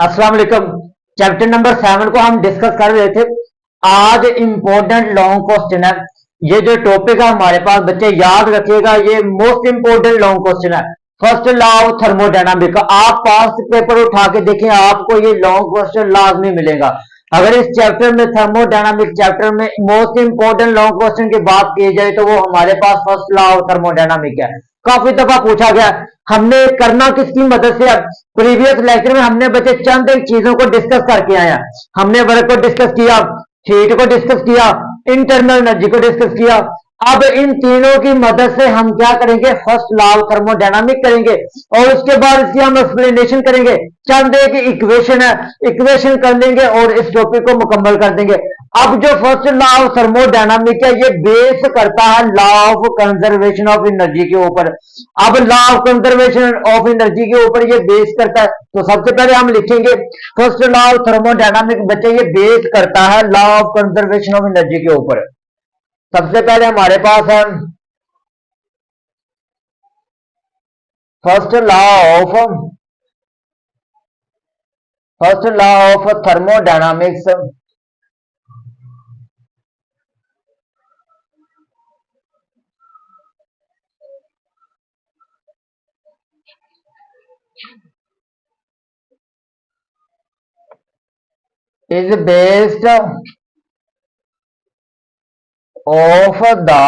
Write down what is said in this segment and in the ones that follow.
अस्सलाम वालेकुम। Chapter number 7 को हम डिस्कस कर रहे थे। आज इंपॉर्टेंट लॉन्ग क्वेश्चन है। ये जो टॉपिक है हमारे पास बच्चे याद रखिएगा, ये मोस्ट इंपॉर्टेंट लॉन्ग क्वेश्चन है। फर्स्ट लॉ ऑफ थर्मोडायनामिक का आप पास पेपर उठा के देखें, आपको ये लॉन्ग क्वेश्चन लाजमी मिलेगा। अगर इस चैप्टर में थर्मोडायनामिक चैप्टर में मोस्ट इंपॉर्टेंट लॉन्ग क्वेश्चन की बात की जाए तो वो हमारे पास फर्स्ट लॉ ऑफ थर्मोडायनामिक है। काफी दफा पूछा गया, हमने करना किसकी मदद से। प्रीवियस लेक्चर में हमने बच्चे चंद एक चीजों को डिस्कस करके आया। हमने वर्क को डिस्कस किया, हीट को डिस्कस किया, इंटरनल एनर्जी को डिस्कस किया। अब इन तीनों की मदद से हम क्या करेंगे, फर्स्ट लॉ ऑफ थर्मोडायनामिक करेंगे और उसके बाद इसकी हम एक्सप्लेनेशन करेंगे। चंद एक इक्वेशन है, इक्वेशन कर लेंगे और इस टॉपिक को मुकम्मल कर देंगे। अब जो फर्स्ट लॉ ऑफ थर्मोडायनामिक है ये बेस करता है law of conservation of energy के ऊपर। अब law of conservation of energy के ऊपर ये बेस करता है, तो सबसे पहले हम लिखेंगे फर्स्ट लॉ ऑफ थर्मोडायनामिक बच्चे ये बेस करता है law of conservation of energy के ऊपर। सबसे पहले हमारे पास है first law of thermodynamics is based of the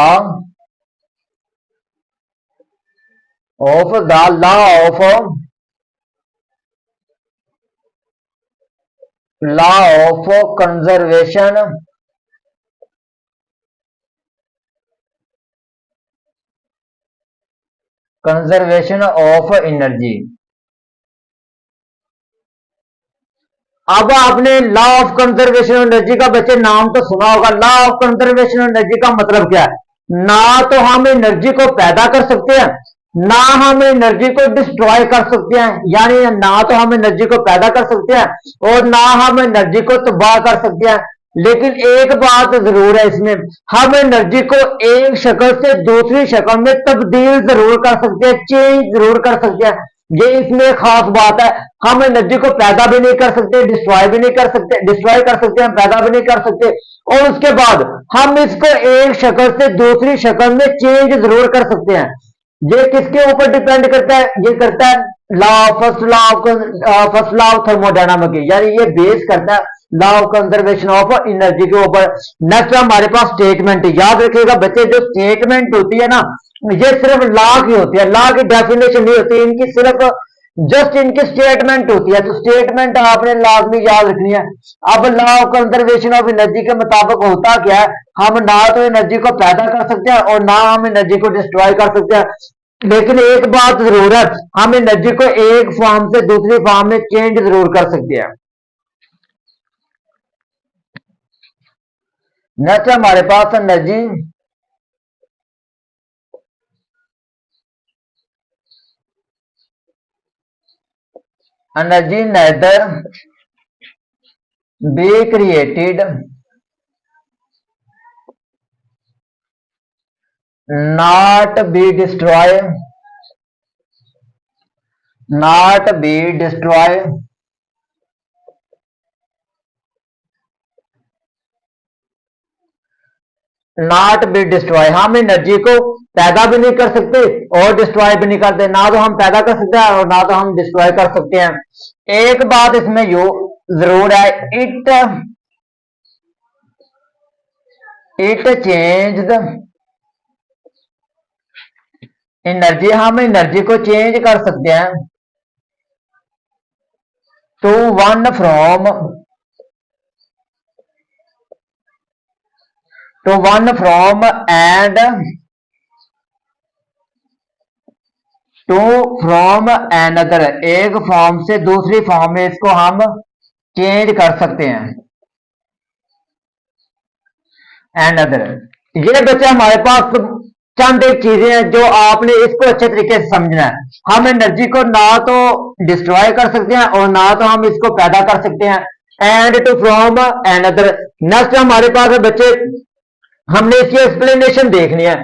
law of conservation of energy। अब आपने law of conservation of energy का बच्चे नाम तो सुना होगा। Law of conservation of energy का मतलब क्या है? ना तो हम एनर्जी को पैदा कर सकते हैं, ना हम एनर्जी को डिस्ट्रॉय कर सकते हैं। यानी ना तो हम एनर्जी को पैदा कर सकते हैं और ना हम एनर्जी को तबाह कर सकते हैं। लेकिन एक बात जरूर है, इसमें हम एनर्जी को एक शक्ल से दूसरी शक्ल में तब्दील जरूर कर सकते हैं, चेंज जरूर कर सकते हैं। ये इसमें खास बात है। हम एनर्जी को पैदा भी नहीं कर सकते, डिस्ट्रॉय भी नहीं कर सकते। डिस्ट्रॉय कर सकते हैं, पैदा भी नहीं कर सकते। और उसके बाद हम इसको एक शक्ल से दूसरी शक्ल में चेंज जरूर कर सकते हैं। ये किसके ऊपर डिपेंड करता है? ये करता है फर्स्ट लॉ ऑफ थर्मोडायनामिक, यानी ये बेस करता है law of conservation of energy के ऊपर। नेक्स्ट हमारे पास स्टेटमेंट। याद रखिएगा बच्चे, जो स्टेटमेंट होती है ना, ये सिर्फ लॉ की होती है, लॉ की डेफिनेशन नहीं होती, इनकी सिर्फ जस्ट इनकी स्टेटमेंट होती है। तो स्टेटमेंट आपने लाजमी याद रखनी है। अब law of conservation of energy के मुताबिक होता क्या है, हम ना तो एनर्जी को पैदा कर सकते हैं और ना हम एनर्जी को डिस्ट्रॉय कर सकते हैं। लेकिन एक बात जरूर है, हम एनर्जी को एक फॉर्म से दूसरी फॉर्म में चेंज जरूर कर सकते हैं। नेक्स्ट हमारे पास energy neither be created not be destroyed हम एनर्जी को पैदा भी नहीं कर सकते और डिस्ट्रॉय भी नहीं करते। ना तो हम पैदा कर सकते हैं और ना तो हम डिस्ट्रॉय कर सकते हैं। एक बात इसमें जरूर है, इट चेंज एनर्जी, हम एनर्जी को चेंज कर सकते हैं to one from and to from another, एक फॉर्म से दूसरी फॉर्म में इसको हम चेंज कर सकते हैं। एनदर, ये बच्चे हमारे पास चंद एक चीजें हैं जो आपने इसको अच्छे तरीके से समझना है। हम एनर्जी को ना तो डिस्ट्रॉय कर सकते हैं और ना तो हम इसको पैदा कर सकते हैं। And to from another. Next हमारे पास है बच्चे, हमने इसकी एक्सप्लेनेशन देखनी है।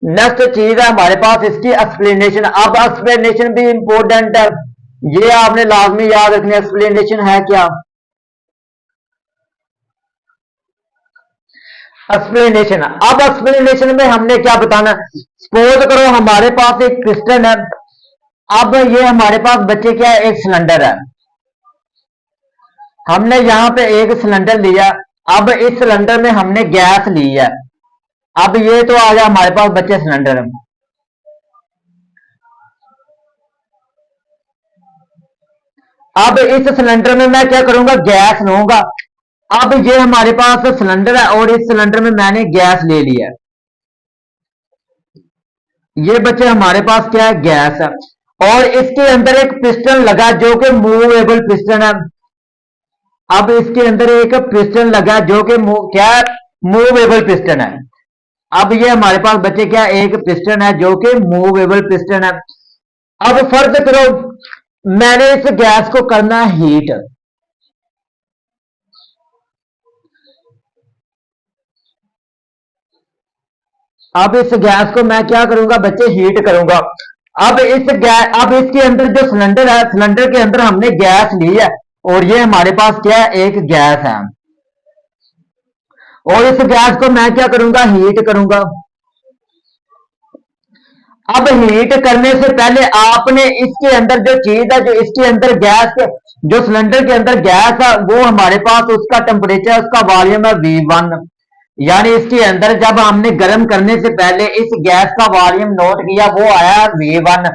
नेक्स्ट चीज है हमारे पास इसकी एक्सप्लेनेशन। अब एक्सप्लेनेशन भी इंपॉर्टेंट है। ये आपने लाजमी याद रखनी। एक्सप्लेनेशन है क्या? एक्सप्लेनेशन। अब एक्सप्लेनेशन में हमने क्या बताना? सपोज करो हमारे पास एक क्रिस्टल है। अब ये हमारे पास बच्चे क्या है, एक सिलेंडर है। हमने यहां पे एक सिलेंडर लिया। अब इस सिलेंडर में हमने गैस ली है। अब ये तो आ गया हमारे पास बच्चे सिलेंडर। अब इस सिलेंडर में मैं क्या करूंगा, गैस लूंगा। अब ये हमारे पास सिलेंडर है और इस सिलेंडर में मैंने गैस ले लिया। ये बच्चे हमारे पास क्या है, गैस है। और इसके अंदर एक पिस्टन लगा जो कि मूवेबल पिस्टन है। अब इसके अंदर एक पिस्टन लगा जो कि क्या है, मूवेबल पिस्टन है। अब ये हमारे पास बच्चे क्या, एक पिस्टन है जो कि मूवेबल पिस्टन है। अब फर्ज करो मैंने इस गैस को करना हीट। अब इस गैस को मैं क्या करूंगा बच्चे, हीट करूंगा। अब इसके अंदर जो सिलेंडर है, सिलेंडर के अंदर हमने गैस ली है। और ये हमारे पास क्या है, एक गैस है। और इस गैस को मैं क्या करूंगा, हीट करूंगा। अब हीट करने से पहले आपने इसके अंदर जो चीज है, जो इसके अंदर गैस, जो सिलेंडर के अंदर गैस है, वो हमारे पास उसका टेम्परेचर, उसका वॉल्यूम है V1। यानी इसके अंदर जब हमने गर्म करने से पहले इस गैस का वॉल्यूम नोट किया, वो आया V1।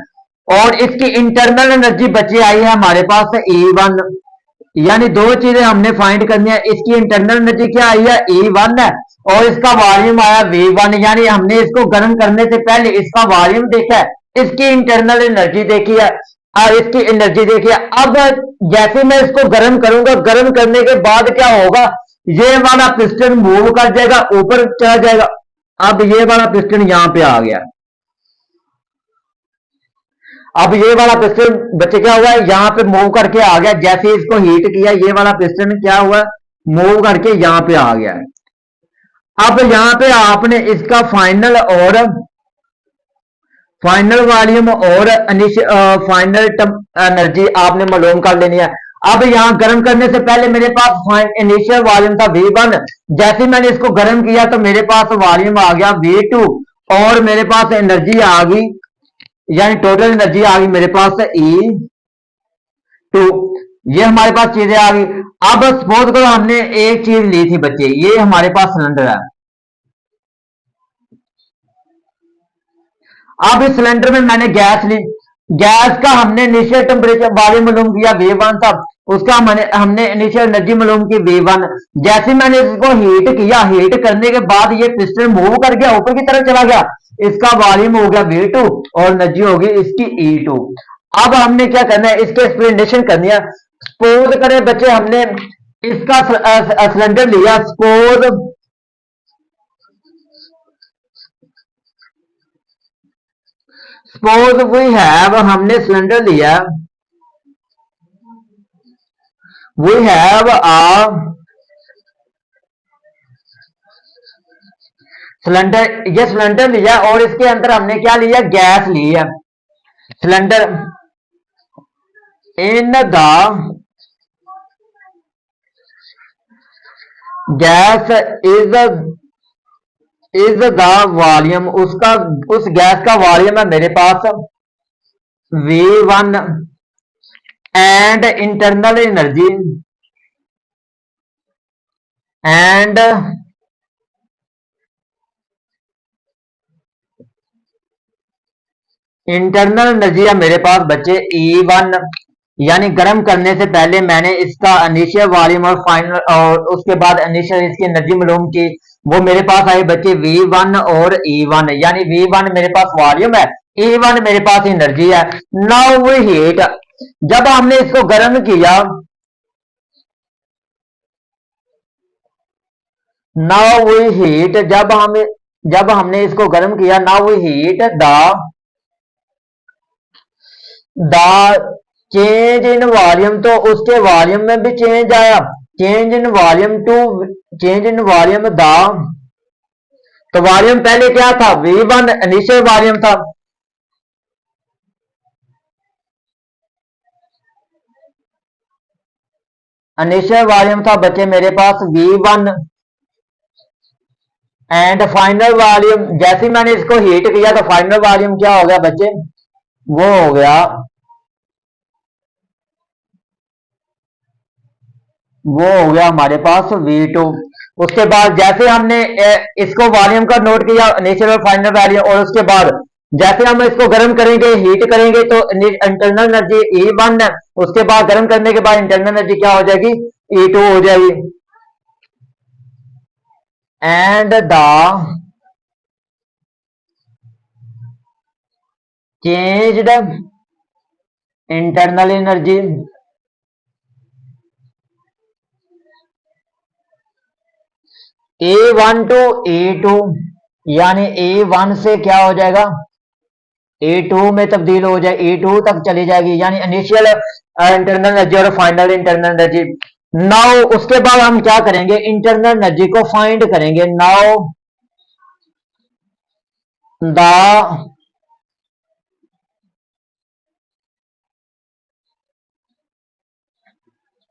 और इसकी इंटरनल एनर्जी बची आई है हमारे पास E1। यानी दो चीजें हमने फाइंड करनी है। इसकी इंटरनल एनर्जी क्या आई है, E1 है। और इसका वॉल्यूम आया V1। यानी हमने इसको गर्म करने से पहले इसका वॉल्यूम देखा है, इसकी इंटरनल एनर्जी देखी है और इसकी एनर्जी देखी है। अब जैसे मैं इसको गर्म करूंगा, गर्म करने के बाद क्या होगा, ये वाला पिस्टन मूव कर जाएगा, ऊपर चला जाएगा। अब ये वाला पिस्टन यहां पे आ गया। अब ये वाला पिस्टन बच्चे क्या हुआ है, यहां पे मूव करके आ गया। जैसे इसको हीट किया, ये वाला पिस्टन क्या हुआ, मूव करके यहां पे आ गया। अब यहां पे आपने इसका फाइनल वॉल्यूम और फाइनल एनर्जी आपने मालूम कर लेनी है। अब यहां गर्म करने से पहले मेरे पास इनिशियल वॉल्यूम था V1। जैसे मैंने इसको गर्म किया तो मेरे पास वॉल्यूम आ गया V2। और मेरे पास एनर्जी आ गई, यानी टोटल एनर्जी आ गई मेरे पास E2। ये हमारे पास चीजें आ गई। अब सपोज करो हमने एक चीज ली थी बच्चे, ये हमारे पास सिलेंडर है। अब इस सिलेंडर में मैंने गैस ली। गैस का हमने इनिशियल टेम्परेचर वॉल्यूम मालूम किया V1 था। उसका हमने इनिशियल एनर्जी मालूम की V1। जैसे मैंने इसको हीट किया, हीट करने के बाद ये पिस्टन मूव कर गया, ऊपर की तरफ चला गया। इसका वॉल्यूम हो गया V2 और एनर्जी होगी इसकी E2। अब हमने क्या करना है, इसके एक्सप्लेनेशन करनी है। सपोज करें बच्चे हमने इसका सिलेंडर लिया। सपोज वी हैव, हमने सिलेंडर लिया। वी हैव सिलेंडर, ये सिलेंडर लिया और इसके अंदर हमने क्या लिया, गैस ली है। Cylinder in the gas is the volume, उसका उस गैस का वॉल्यूम है मेरे पास V1। And internal energy and internal energy है मेरे पास बच्चे E1। यानी गर्म करने से पहले मैंने इसका इनिशियल वॉल्यूम और फाइनल और उसके बाद इनिशियल इसकी एनर्जी मालूम की, वो मेरे पास आई बच्चे V1 और E1। यानी V1 मेरे पास वॉल्यूम है, E1 मेरे पास एनर्जी है। नाउ वी हीट, जब हमने इसको गर्म किया, नाउ वी हीट, जब हमने इसको गर्म किया, now we heat the change in volume, तो उसके वॉल्यूम में भी चेंज आया। Change in volume two, change in volume the, तो वॉल्यूम पहले क्या था, V1 इनिशियल वॉल्यूम था। इनिशियल वॉल्यूम था बच्चे मेरे पास V1 एंड फाइनल वॉल्यूम, जैसे मैंने इसको हीट किया तो फाइनल वॉल्यूम क्या हो गया बच्चे, वो हो गया हमारे पास V2। उसके बाद जैसे हमने इसको वॉल्यूम का नोट किया इनिशियल और फाइनल वॉल्यूम, और उसके बाद जैसे हम इसको गर्म करेंगे हीट करेंगे तो इंटरनल एनर्जी E1 है, उसके बाद गर्म करने के बाद इंटरनल एनर्जी क्या हो जाएगी, E2 हो जाएगी। And the changed internal energy A1 to A2, यानी A1 से क्या हो जाएगा, A2 में तब्दील हो जाए, A2 तक चली जाएगी, यानी इनिशियल इंटरनल एनर्जी और फाइनल इंटरनल एनर्जी। नाउ उसके बाद हम क्या करेंगे, इंटरनल एनर्जी को फाइंड करेंगे। नाउ द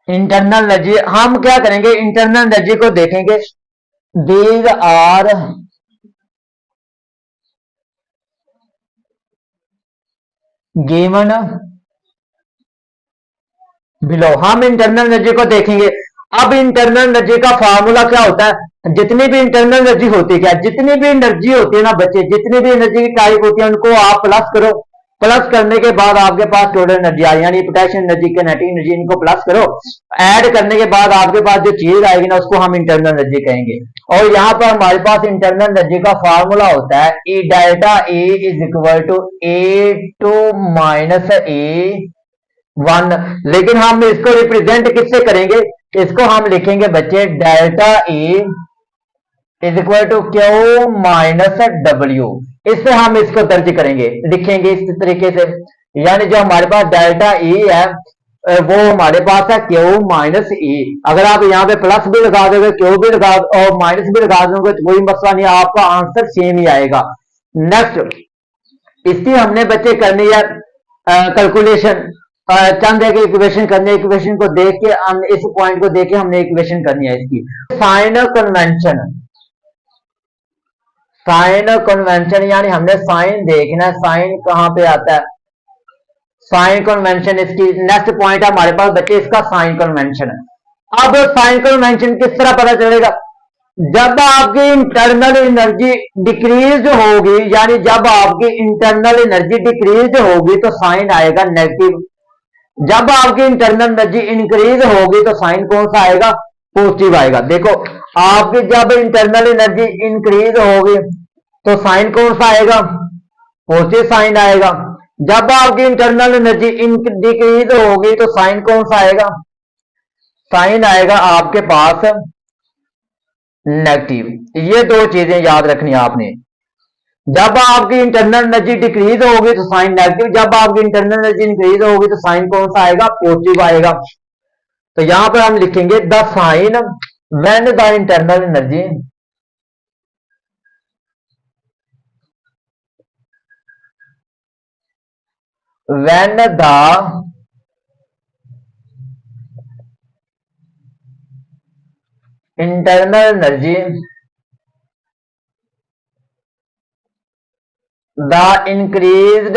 इंटरनल एनर्जी, हम क्या करेंगे, इंटरनल एनर्जी को देखेंगे। दीज आर गिवन बिलो, हम इंटरनल एनर्जी को देखेंगे। अब इंटरनल एनर्जी का फार्मूला क्या होता है, जितनी भी इंटरनल एनर्जी होती है, क्या जितनी भी एनर्जी होती है ना बच्चे, जितनी भी एनर्जी की टाइप होती है उनको आप प्लस करो, प्लस करने के बाद आपके पास टोटल एनर्जी आई, यानी पोटेंशियल एनर्जी, काइनेटिक एनर्जी, इनको प्लस करो, ऐड करने के बाद आपके पास जो चीज आएगी ना उसको हम इंटरनल एनर्जी कहेंगे। और यहाँ पर हमारे पास इंटरनल एनर्जी का फार्मूला होता है E delta A is equal to A2 minus A1, लेकिन हम इसको रिप्रेजेंट किससे करेंगे, इसको हम लिखेंगे बच्चे delta E is equal to Q minus W, इससे हम इसको दर्ज करेंगे, लिखेंगे इस तरीके से, यानी जो हमारे पास डेल्टा E है वो हमारे पास है Q माइनस E। अगर आप यहाँ पे प्लस भी लगा दोगे, Q भी लगा और माइनस भी लगा दोगे तो कोई मसला नहीं, आपका आंसर सेम ही आएगा। नेक्स्ट इसकी हमने बच्चे करनी है कैलकुलेशन, चंद एक इक्वेशन करनी है, इक्वेशन को देख के हम इस पॉइंट को देख के हमने इक्वेशन करनी है इसकी। साइन कन्वेंशन, साइन कन्वेंशन यानी हमने साइन देखना है, साइन कहां पे आता है, साइन कन्वेंशन इसकी नेक्स्ट पॉइंट है हमारे पास बच्चे, इसका साइन कन्वेंशन है। अब साइन कन्वेंशन किस तरह पता चलेगा, जब आपकी इंटरनल एनर्जी डिक्रीज होगी, यानी जब आपकी इंटरनल एनर्जी डिक्रीज होगी तो साइन आएगा नेगेटिव, जब आपकी इंटरनल एनर्जी इंक्रीज होगी तो साइन कौन सा आएगा, पॉजिटिव आएगा। देखो आपकी जब इंटरनल एनर्जी इंक्रीज होगी तो साइन कौन सा आएगा, पॉजिटिव साइन आएगा। जब आपकी इंटरनल एनर्जी डिक्रीज होगी तो साइन कौन सा आएगा, साइन आएगा आपके पास नेगेटिव। ये दो चीजें याद रखनी है आपने, जब आपकी इंटरनल एनर्जी डिक्रीज होगी तो साइन नेगेटिव, जब आपकी इंटरनल एनर्जी इंक्रीज होगी तो साइन कौन सा आएगा, पॉजिटिव आएगा। तो यहां पर हम लिखेंगे the sign when the internal energy when the internal energy the increased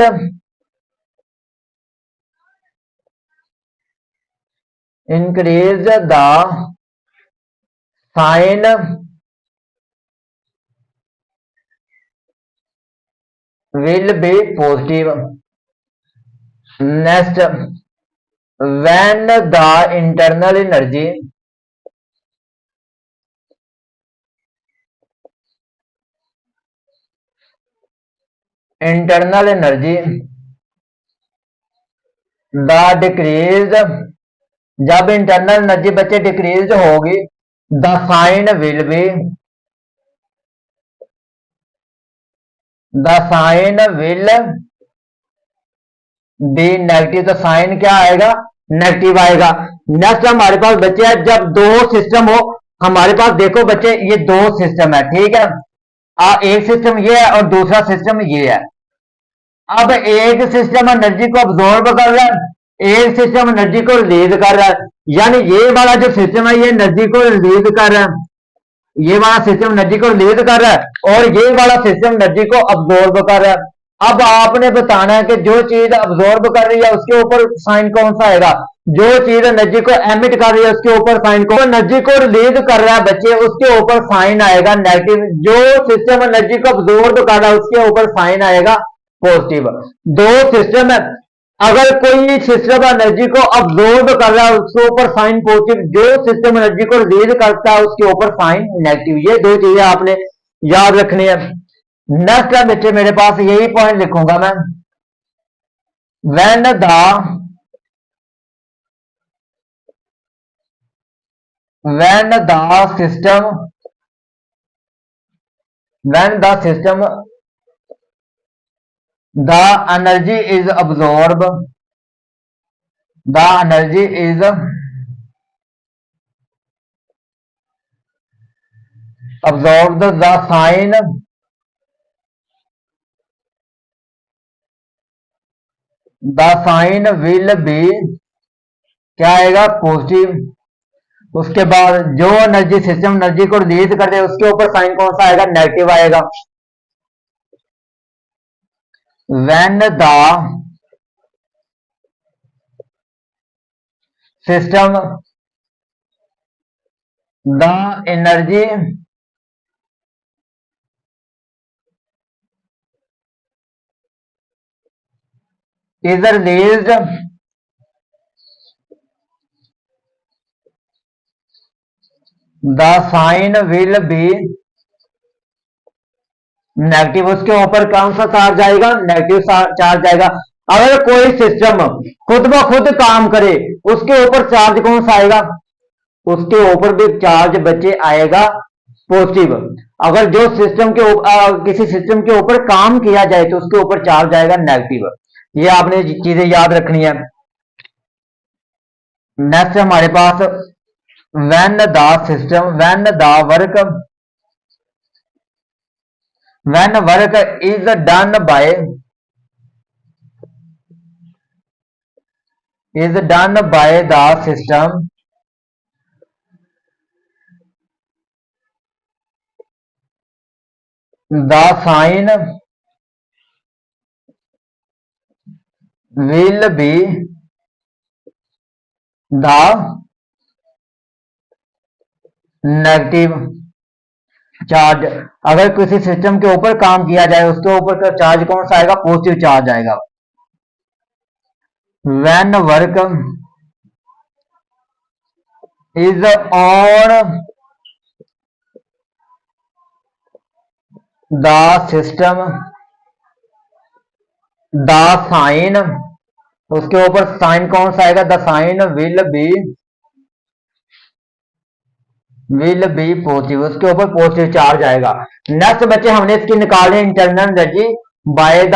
the sign will be positive। next when the internal energy the decrease, जब इंटरनल एनर्जी बच्चे डिक्रीज होगी, the sign will be, the sign will be negative, तो sign क्या आएगा, negative आएगा। Next हमारे पास बच्चे है जब दो सिस्टम हो, हमारे पास देखो बच्चे ये दो सिस्टम है, ठीक है, एक सिस्टम ये है और दूसरा सिस्टम ये है। अब एक सिस्टम एनर्जी को अब्सॉर्ब कर रहा है, एक सिस्टम एनर्जी को रिलीज कर रहा है, यानी ये वाला जो सिस्टम है ये एनर्जी को रिलीज कर रहा है, ये वाला सिस्टम एनर्जी को रिलीज कर रहा है और ये वाला सिस्टम एनर्जी को अब्जॉर्ब कर रहा है। अब आपने बताना है कि जो चीज अब्जॉर्ब कर रही है उसके ऊपर साइन कौन सा आएगा, जो चीज एनर्जी को एमिट कर रही है उसके ऊपर साइन को, एनर्जी को रिलीज कर रहा है बच्चे उसके ऊपर साइन आएगा नेगेटिव, जो सिस्टम एनर्जी को अब्जॉर्ब कर रहा है उसके ऊपर साइन आएगा पॉजिटिव। दो सिस्टम है, अगर कोई सिस्टम एनर्जी को अब्जॉर्ब कर रहा है उसके ऊपर साइन पॉजिटिव, जो सिस्टम एनर्जी को रिलीज करता है उसके ऊपर साइन नेगेटिव। ये दो चीजें आपने याद रखनी है। नेक्स्ट है बच्चे मेरे पास यही पॉइंट लिखूंगा मैं, when the when the system when the system the energy is absorbed, the energy is absorbed, the sign will be क्या आएगा पॉजिटिव। उसके बाद जो एनर्जी सिस्टम एनर्जी को रिलीज कर दे उसके ऊपर साइन कौन सा आएगा नेगेटिव आएगा। when the system the energy is released, the sign will be negative. उसके ऊपर कौन सा चार्ज आएगा नेगेटिव चार्ज आएगा। अगर कोई सिस्टम खुद ब खुद काम करे उसके ऊपर चार्ज कौन सा आएगा, उसके ऊपर भी चार्ज बच्चे आएगा पॉजिटिव। अगर जो सिस्टम के किसी सिस्टम के ऊपर काम किया जाए तो उसके ऊपर चार्ज आएगा नेगेटिव। ये आपने चीजें याद रखनी है। नेक्स्ट हमारे पास when the system when work is done by the system, the sign will be the negative charge. अगर किसी सिस्टम के ऊपर काम किया जाए उसके ऊपर का चार्ज कौन सा आएगा पॉजिटिव चार्ज आएगा। when work is on the system, the sign उसके ऊपर साइन कौन सा आएगा the sign will be positive. उसके ऊपर पॉजिटिव चार्ज आएगा। नेक्स्ट बच्चे हमने इसकी निकालनी internal energy by the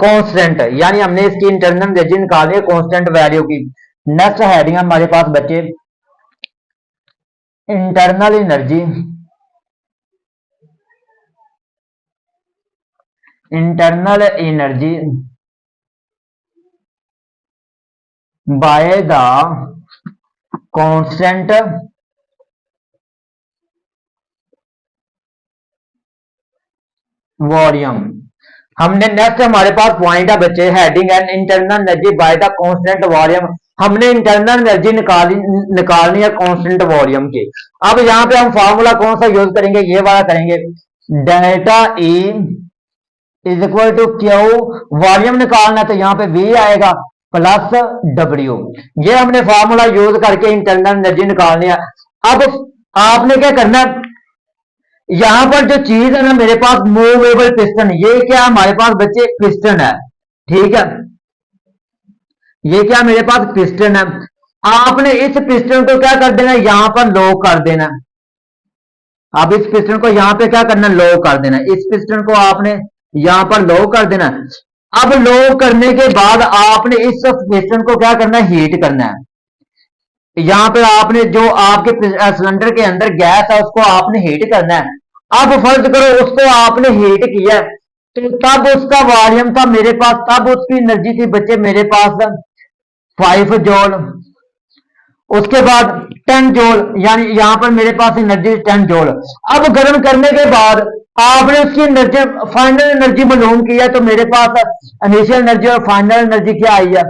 constant, यानी हमने इसकी इंटरनल एनर्जी निकालनी है कांस्टेंट वैल्यू की। नेक्स्ट हेडिंग हमारे पास बच्चे internal energy by the constant volume. हमने नेक्स्ट हमारे पास पॉइंट है बच्चे heading and internal energy by the constant volume. हमने इंटरनल एनर्जी निकालनी है कांस्टेंट वॉल्यूम की। अब यहां पे हम फार्मूला कौन सा यूज करेंगे ये वाला करेंगे, delta E is equal to Q. Volume निकालना तो यहाँ पे वी आएगा प्लस डब्ल्यू। ये हमने फार्मूला यूज करके इंटरनल एनर्जी निकालनी है। अब आपने क्या करना है, यहां पर जो चीज है ना मेरे पास मूवेबल पिस्टन, ये क्या हमारे पास बच्चे पिस्टन है, ठीक है। ये क्या मेरे पास पिस्टन है। आपने इस पिस्टन को क्या कर देना यहां पर लॉक कर देना। अब इस पिस्टन को यहां पे क्या करना लॉक कर देना, इस पिस्टन को आपने यहां पर लॉक कर देना। अब लॉक करने के बाद आपने इस पिस्टन को क्या करना है हीट करना है। यहां पे आपने जो आपके सिलेंडर के अंदर गैस है उसको आपने हीट करना है। अब फर्ज करो उसको आपने हीट किया तो तब उसका वॉल्यूम था मेरे पास, तब उसकी एनर्जी थी बच्चे मेरे पास 5 जूल। उसके बाद 10 जूल, यानी यहां पर मेरे पास एनर्जी 10 जूल। अब गर्म करने के बाद आपने उसकी एनर्जी, फाइनल एनर्जी मालूम किया, तो मेरे पास इनिशियल एनर्जी और फाइनल एनर्जी क्या आई है,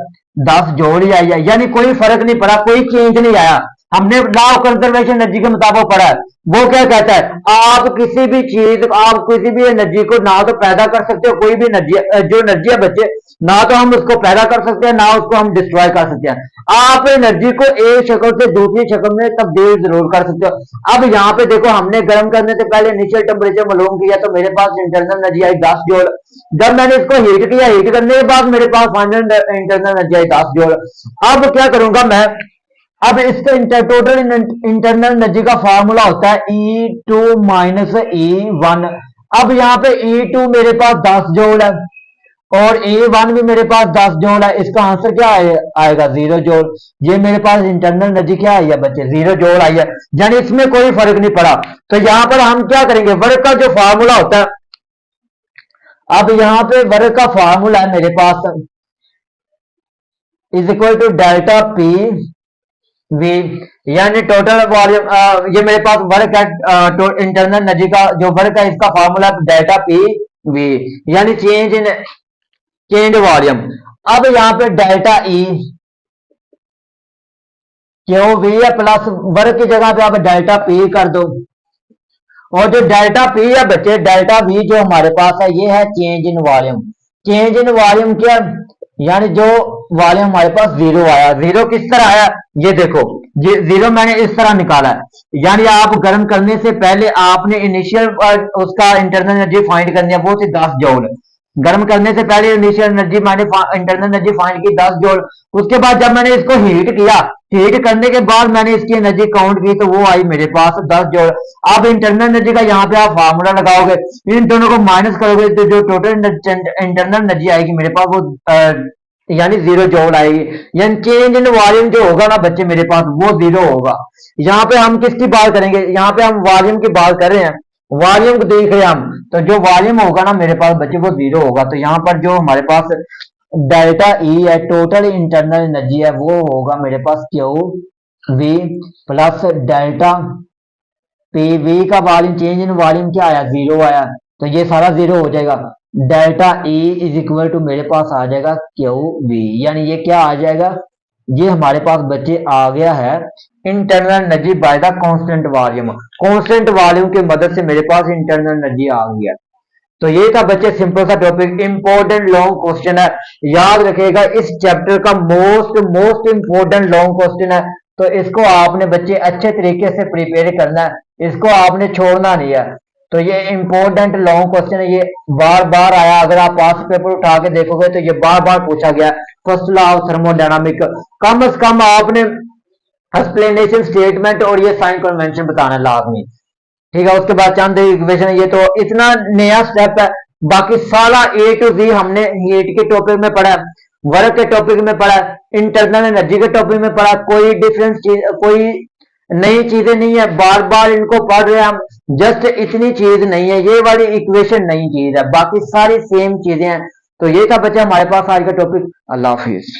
10 जूल ही आई है। यानी कोई फर्क नहीं पड़ा, कोई चेंज नहीं आया। हमने लॉ ऑफ कंजर्वेशन एनर्जी के मुताबिक पढ़ा है। वो क्या कहता है, आप किसी भी चीज, आप किसी भी एनर्जी को ना तो पैदा कर सकते हो, कोई भी एनर्जी, जो एनर्जी है बच्चे, ना तो हम उसको पैदा कर सकते हैं, ना उसको हम डिस्ट्रॉय कर सकते हैं। आप एनर्जी को एक शक्ल से दूसरी शक्ल में तब्दील जरूर कर सकते हो। अब यहाँ पे देखो, हमने गर्म करने से पहले इनिशियल टेम्परेचर मालूम किया, तो मेरे पास इंटरनल एनर्जी आई 10 जूल। जब मैंने इसको हीट किया, हीट करने के बाद मेरे पास फाइनल इंटरनल एनर्जी आई 10 जूल। अब क्या करूंगा मैं, अब इसका टोटल इंटरनल एनर्जी का फार्मूला होता है E2 माइनस E1। अब यहाँ पे E2 मेरे पास 10 जूल है और E1 भी मेरे पास 10 जूल है। इसका आंसर क्या आएगा, 0 जूल। ये मेरे पास इंटरनल एनर्जी क्या आई है बच्चे, 0 जूल आई है। यानी इसमें कोई फर्क नहीं पड़ा। तो यहाँ पर हम क्या करेंगे, वर्क का जो फार्मूला होता है, अब यहाँ पे वर्क का फार्मूला है मेरे पास, is equal to delta P V, यानी टोटल वॉल्यूम, ये मेरे पास वर्क है, इंटरनल एनर्जी का जो वर्क है, इसका फार्मूला डेल्टा पी वी, यानी चेंज वॉल्यूम। अब यहाँ पे डेल्टा ई क्यू वी है प्लस वर्क की जगह पे आप डेल्टा पी कर दो, और जो डेल्टा पी है बच्चे, डेल्टा वी जो हमारे पास है, ये है change in volume. Change in volume क्या, यानी जो वॉल्यूम हमारे पास 0 आया, 0 किस तरह आया, ये देखो, ये 0 मैंने इस तरह निकाला है। यानी आप गर्म करने से पहले आपने इनिशियल उसका इंटरनल एनर्जी फाइंड करनी है, वो थी 10 जूल। गर्म करने से पहले इनिशियल एनर्जी मैंने इंटरनल एनर्जी फाइंड की 10 जूल। उसके बाद जब मैंने इसको हीट किया, हीट करने के बाद मैंने इसकी एनर्जी काउंट की, तो वो आई मेरे पास 10 जूल। अब इंटरनल एनर्जी का यहाँ पे आप फार्मूला लगाओगे, इन दोनों को माइनस करोगे, तो जो टोटल इंटरनल एनर्जी आएगी मेरे पास, वो यानी 0 जूल आएगी। यानी चेंज इन वॉल्यूम जो होगा ना बच्चे मेरे पास, वो 0 होगा। यहाँ पे हम किसकी बात करेंगे, यहाँ पे हम वॉल्यूम की बात कर रहे हैं, वॉल्यूम को देख रहे हैं हम, तो जो वॉल्यूम होगा ना मेरे पास बच्चे, वो 0 होगा। तो यहाँ पर जो हमारे पास डेल्टा ई है, टोटल इंटरनल एनर्जी है, वो होगा मेरे पास Q V plus delta P V का वॉल्यूम, चेंज इन वॉल्यूम क्या आया, 0 आया, तो ये सारा 0 हो जाएगा। Delta E is equal to मेरे पास आ जाएगा क्यू वी, यानी ये क्या आ जाएगा, ये हमारे पास बच्चे आ गया है internal energy by the constant volume. Constant volume की मदद से मेरे पास इंटरनल एनर्जी आ गया। तो ये था बच्चे सिंपल सा टॉपिक, इंपॉर्टेंट लॉन्ग क्वेश्चन है, याद रखिएगा। इस चैप्टर का मोस्ट इंपॉर्टेंट लॉन्ग क्वेश्चन है, तो इसको आपने बच्चे अच्छे तरीके से प्रिपेयर करना है, इसको आपने छोड़ना नहीं है। तो ये इंपॉर्टेंट लॉन्ग क्वेश्चन है, ये बार बार आया, अगर आप पास पेपर उठा के देखोगे तो ये बार बार पूछा गया। फर्स्ट लॉ ऑफ थर्मोडायनामिक, कम से कम आपने एक्सप्लेनेशन, स्टेटमेंट और ये साइन कन्वेंशन बताना लाजमी, ठीक है। उसके बाद चंद इक्वेशन, ये तो इतना नया स्टेप है। बाकी सारा ए टू जी हमने हीट के टॉपिक में पढ़ा, वर्क के टॉपिक में पढ़ा, इंटरनल एनर्जी के टॉपिक में पढ़ा। कोई डिफरेंस चीज, कोई नई चीजें नहीं है, बार बार इनको पढ़ रहे हैं हम। जस्ट इतनी चीज नहीं है, ये वाली इक्वेशन नई चीज है, बाकी सारी सेम चीजें हैं। तो ये था बच्चा हमारे पास आज का टॉपिक। अल्लाह हाफिज।